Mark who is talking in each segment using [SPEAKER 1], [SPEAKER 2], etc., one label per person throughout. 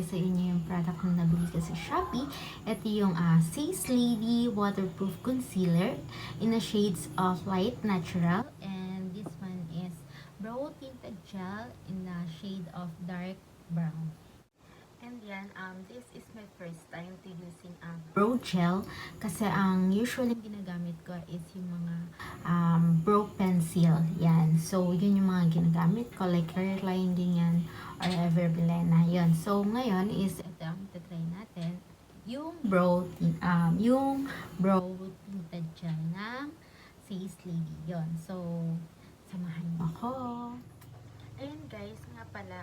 [SPEAKER 1] sa inyo yung product na nabili ko sa Shopee. Ito yung Says Lady Waterproof Concealer in the shades of Light Natural. And this one is Brow Tinted Gel in the shade of Dark Brown. And yan, this is my first time to using brow gel kasi ang usually ginagamit ko is yung mga brow pencil. Yan. So, yun yung mga ginagamit ko like Careline din yan or Everbilena. Yun. So, ngayon is ito, try natin yung brow tinted gel ng Says Lady. Yun. So, samahan mo ako. Ayun guys, nga pala,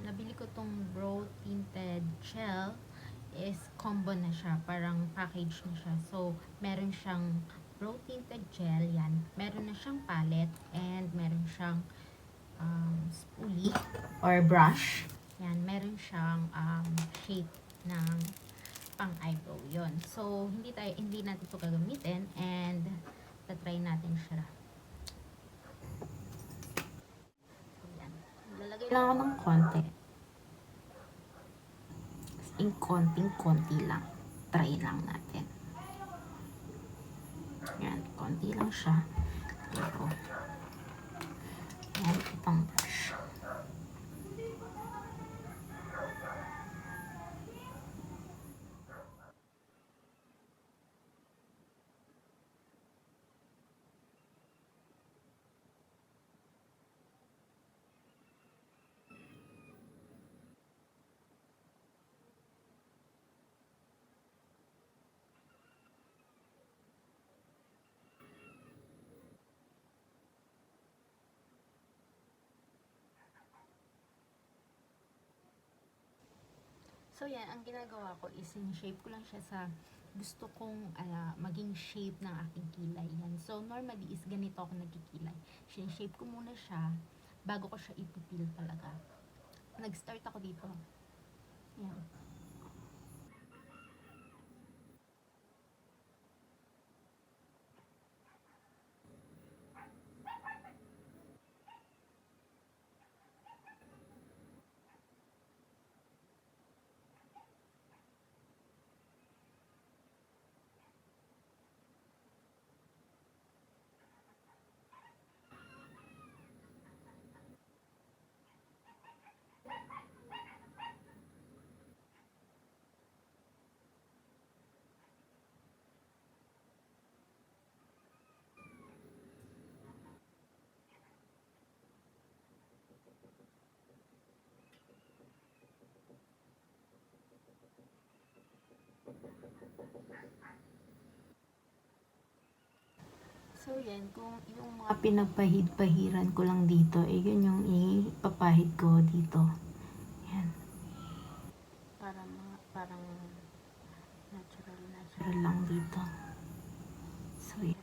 [SPEAKER 1] nabili ko tong brow tinted gel is combo na siya, parang package na siya. So, meron siyang brow tinted gel, yan. Meron na siyang palette and meron siyang spoolie or brush. Yan, meron siyang shape ng pang eyebrow, yon. So, hindi natin ito gagamitin and tatry natin siya. Lalagay lang ako ng konti. In konting-konti lang. Try lang natin. Yan, konti lang siya. Pero, yan, itong brush. So, yan, ang ginagawa ko is in-shape ko lang siya sa gusto kong maging shape ng aking kilay. Yan. So, normally is ganito ako nagkikilay. Sin-shape ko muna siya bago ko siya ipipil talaga. Nag-start ako dito. Yan. So, yan, kung yung mga pinagpahid-pahiran ko lang dito, yun yung ipapahid ko dito. Yan. Parang natural lang dito. So, yan.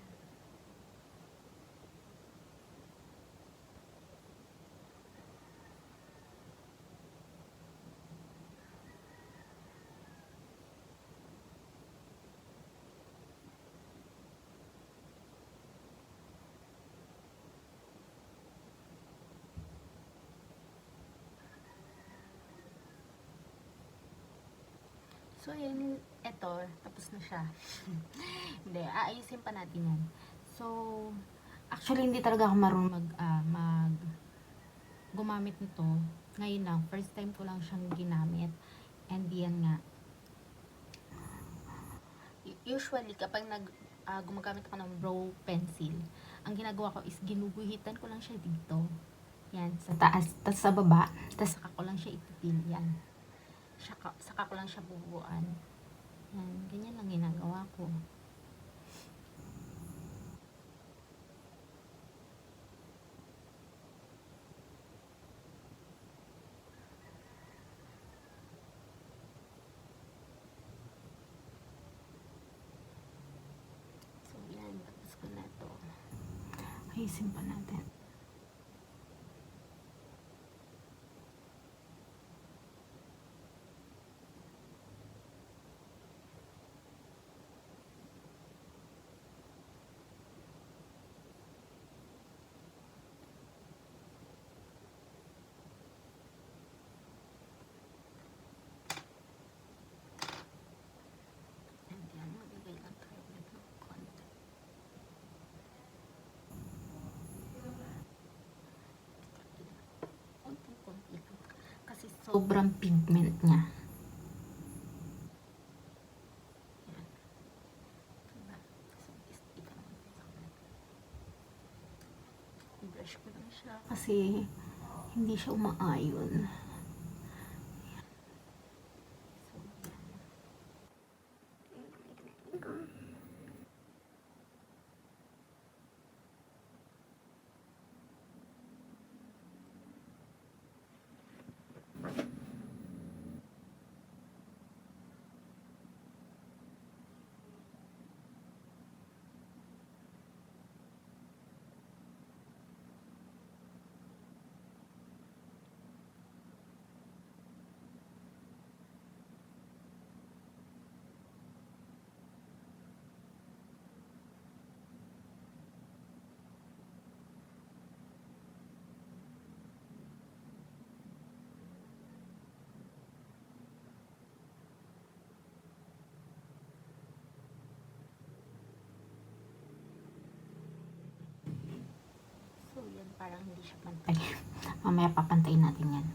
[SPEAKER 1] So, yun, eto, tapos na siya. Hindi, aayusin pa natin yan. So, actually, hindi talaga ako marunong gumamit nito. Ngayon lang, first time ko lang siyang ginamit. And yan nga. Usually, kapag gumagamit ako ng brow pencil, ang ginagawa ko is ginuguhitan ko lang siya dito. Yan, sa taas, tas sa baba, tas saka ko lang siya ipipil. Yan. Saka ko lang siya bubuan. Yan, ganyan lang ginagawa ko. So, yan, tapos ko na to. Ayusin pa natin. Sobrang pigment niya. Yan. Diba? So, i-brush ko lang siya kasi hindi siya umaayon. So, yan, parang hindi siya pantay. Mamaya papantayin natin yan.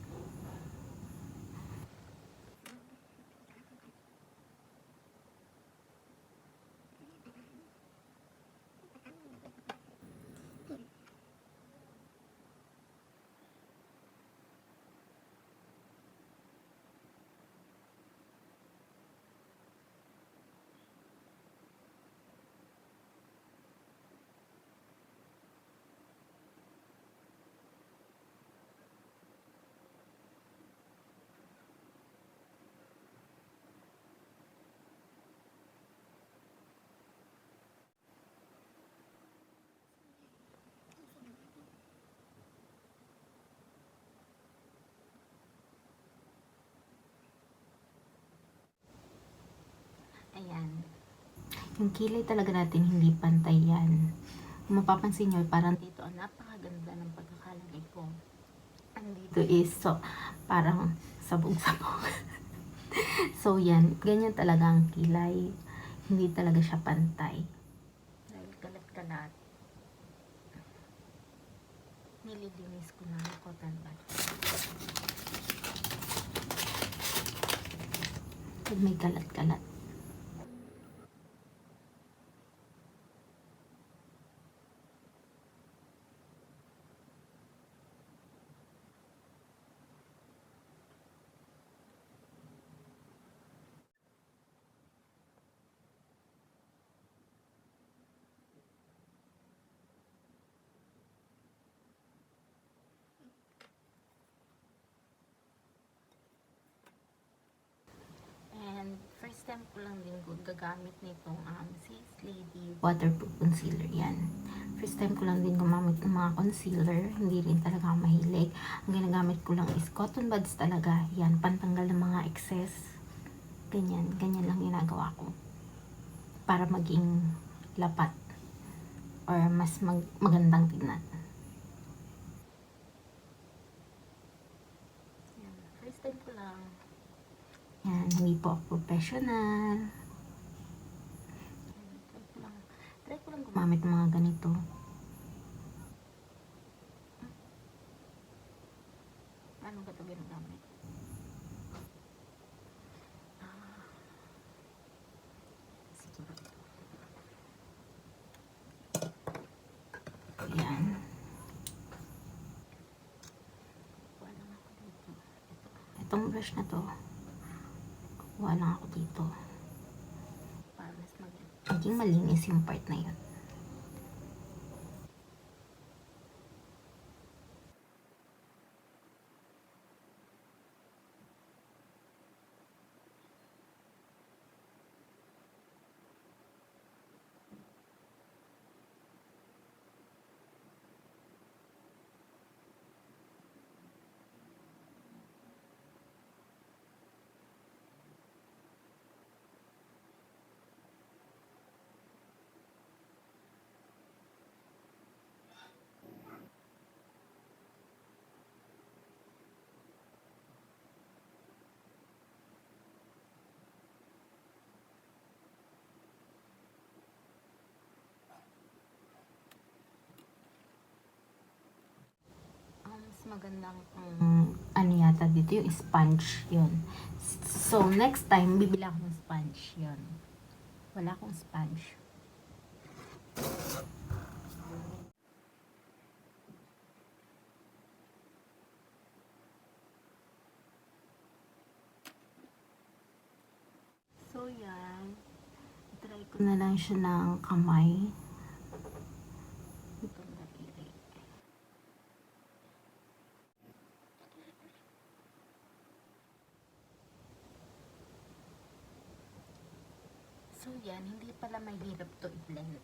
[SPEAKER 1] Ayan. Yung kilay talaga natin hindi pantay yan. Kung mapapansin nyo, parang dito, napakaganda ng pagkakalagay ko. Andito is, so, parang sabog-sabog. So, yan. Ganyan talaga ang kilay. Hindi talaga siya pantay. Dahil kalat-kalat. Nililinis ko na ang cotton bud. Pag may kalat-kalat. First time ko lang din gagamit nitong Sis Lady waterproof concealer yan. First time ko lang din gumamit ng mga concealer. Hindi rin talaga ako mahilig. Ang ginagamit ko lang is cotton buds talaga. Yan, pantanggal ng mga excess. Ganyan, ganyan lang ginagawa ko. Para maging lapat. Or mas magandang tignan. Yan, first time ko lang. Yan, hindi po ako professional. Try ko lang gumamit ng mga ganito. Paano ba ito ginagamit? Siguro ito. Yan. Kuha lang ako dito. Itong brush na to. Kuha lang ako dito. Para mas maging malinis yung part na yun. Mas magandang ano mata dito, yung sponge, yun. So, next time, bibila ako ng sponge, yun. Wala akong sponge. So, yan. Try ko na lang siya ng kamay. Itong daliri. So, yan. Hindi pala mahirap to i-blend.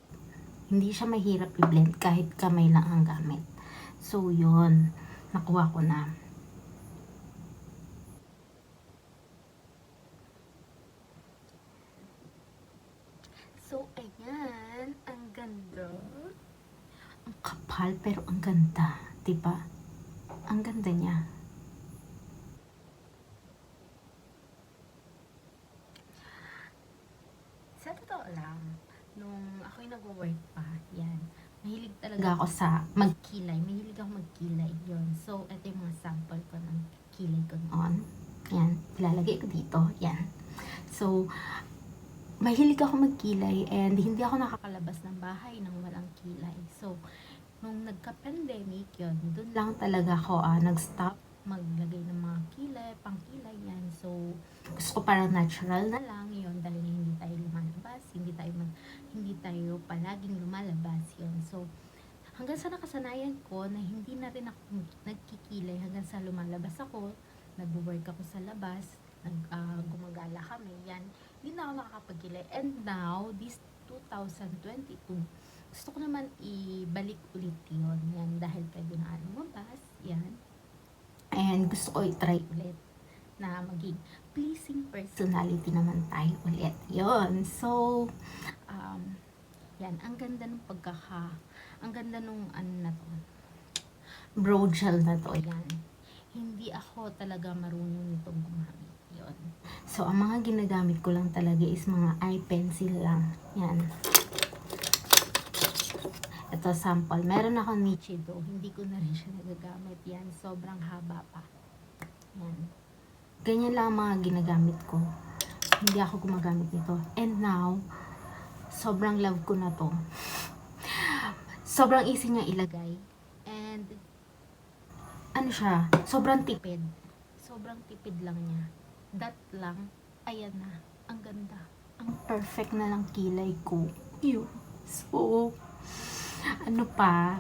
[SPEAKER 1] Hindi siya mahirap i-blend kahit kamay lang ang gamit. So, yun. Nakuha ko na. So, ayan. Ang ganda. Ang kapal, pero ang ganda. Diba? Ang ganda niya. Sa totoo lang, nung ako'y nag-work pa, yan. Mahilig talaga ako sa magkilay. Mahilig ako magkilay. Yun. So, ito yung mga sample ko ng kilay ko noon. Yan. Ilalagay ko dito. Yan. So, mahilig ako magkilay and hindi ako nakakalabas ng bahay nang walang kilay. So, nung nagka-pandemic yun, dun lang talaga ako nag-stop maglagay ng mga kilay, pang-kilay yan. So, gusto ko parang natural na lang yun dahil hindi tayo lumalabas, hindi tayo palaging lumalabas yun. So, hanggang sa nakasanayan ko na hindi na rin ako nagkikilay hanggang sa lumalabas ako, nag-work ako sa labas, gumagala kami, yan. Hindi na ako nakakapagkilay. And now, this 2022, gusto ko naman ibalik ulit yun. Yan, dahil pwede na lumabas, yan. And gusto ko i-try ulit na maging pleasing personality naman tayo ulit. Yun. So, yan. Ang ganda ng ang ganda nung ano na to. Brow gel na to, yan. Hindi ako talaga marunong nitong gumamit. Yun. So, ang mga ginagamit ko lang talaga is mga eye pencil lang. Yan. Ito, sample. Meron ako Nichido. Hindi ko na rin siya nagagamit. Yan. Sobrang haba pa. Yan. Ganyan lang ang mga ginagamit ko. Hindi ako gumagamit nito. And now, sobrang love ko na to. Sobrang easy niya ilagay. And, ano siya, sobrang tipid. Sobrang tipid lang niya. That lang, ayan na. Ang ganda. Ang perfect na lang kilay ko. Yun. So, ano pa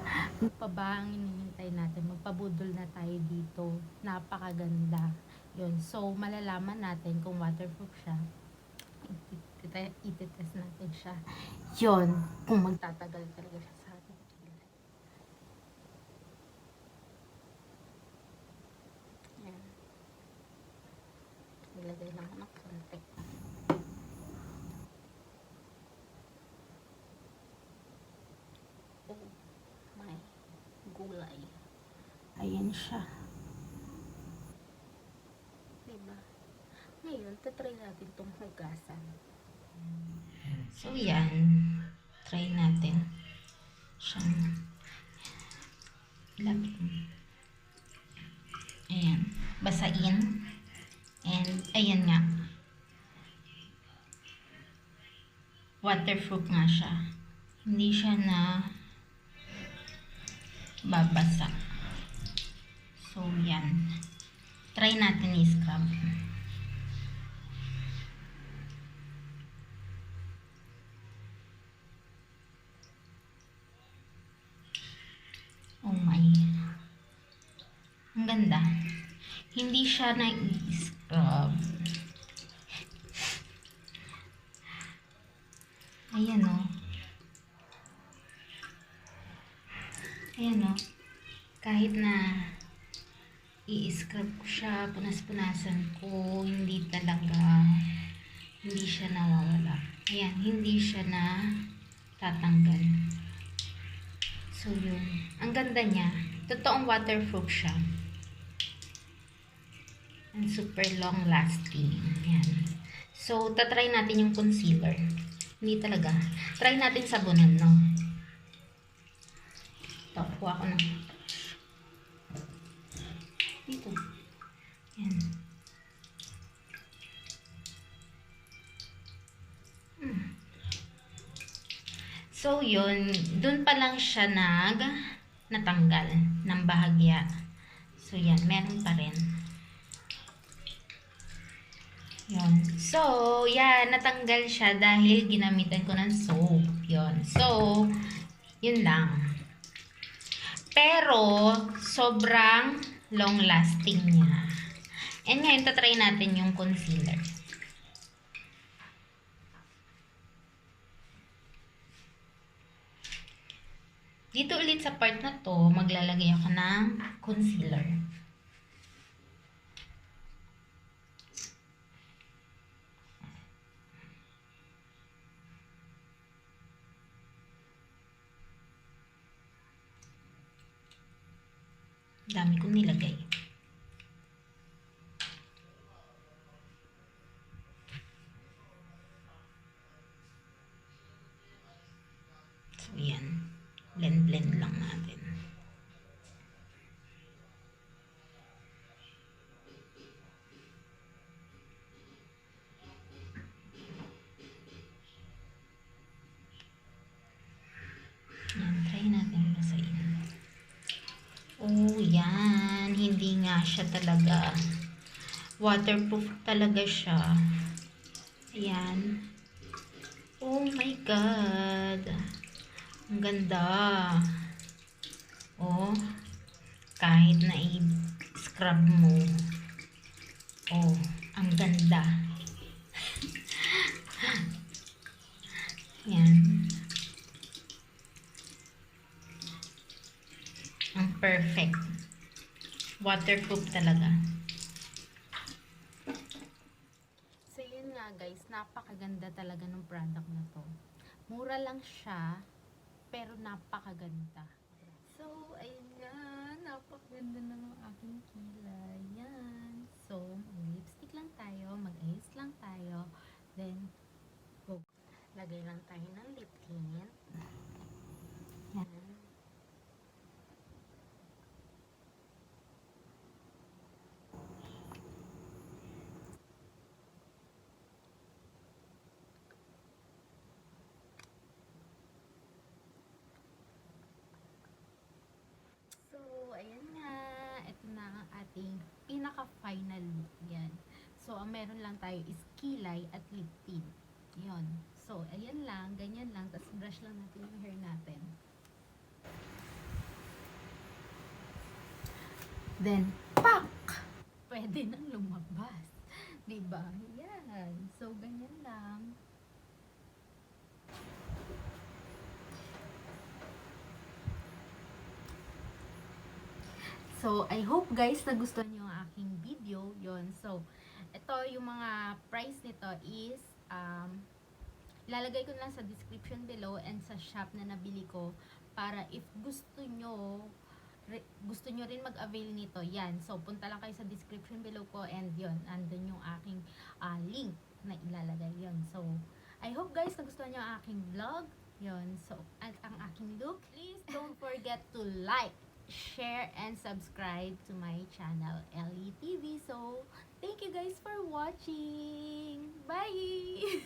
[SPEAKER 1] ba ang hinihintay natin? Magpabudol na tayo dito. Napakaganda. Yun. So, malalaman natin kung waterproof siya. Ititest natin siya. Yun. Kung magtatagal talaga siya sa ating kilay. Yan. Ilagay lang ako ng konti. Oh my gulay. Ayan siya. Diba? Ngayon, tatry natin itong hugasan. So, yan. Try natin. Siyang lagyan. Ayan. Basain. And, ayan nga. Waterproof nga siya. Hindi siya na babasa. So, yan. Try natin i-scrub. Oh my. Ang ganda. Hindi siya na i-scrub. Ayan o. Ayan o. Kahit na i-scrub ko siya, punas-punasan ko, hindi siya nawawala. Ayan, hindi siya na tatanggal. So, yun. Ang ganda niya. Totoong waterproof siya. And super long lasting. Ayan. So, tatry natin yung concealer. Hindi talaga. Try natin sabunan, no? Ito, kuha ko na. Dito. So, yun, dun pa lang siya natanggal ng bahagya. So, yan, meron pa rin. Yun. So, yan, natanggal siya dahil ginamitan ko ng soap. Yun. So, yun lang. Pero, sobrang long lasting niya. And ngayon, tatry natin yung concealer. Dito ulit sa part na to, maglalagay ako ng concealer. Dami kong nilagay. So, yan. Blend-blend lang natin. Yan, try natin basahin. Oh, yan. Hindi nga siya talaga. Waterproof talaga siya. Ayan. Oh my God. Ang ganda. Oh. Kahit na i-scrub mo. Oh, ang ganda. Yan. Ang perfect. Waterproof talaga. So, yun nga guys. Napakaganda talaga ng product na to. Mura lang siya, pero napakaganda. So, ayun nga. Napakaganda na ng aking kilay. Yan. So, mag-lipstick lang tayo. Mag-eyes lang tayo. Then, go. Lagay lang tayo ng lip tint. Yan. So, ayan nga. Ito na ang ating pinaka-final look. Yan. So, ang meron lang tayo is kilay at lip tint. Yun. So, ayan lang. Ganyan lang. Tapos, brush lang natin yung hair natin. Then, pak! Pwede nang lumabas. Diba? Yan. So, ganyan lang. So, I hope guys nagustuhan nyo ang aking video. Yon. So, ito yung mga price nito is lalagay ko lang sa description below and sa shop na nabili ko para if gusto nyo rin mag-avail nito. Yan. So, punta lang kayo sa description below ko and yon, andun yung aking link na ilalagay yon. So, I hope guys nagustuhan nyo ang aking vlog. Yon. So, at ang aking look. Please don't forget to like, share, and subscribe to my channel, Ellie TV. So, thank you guys for watching. Bye!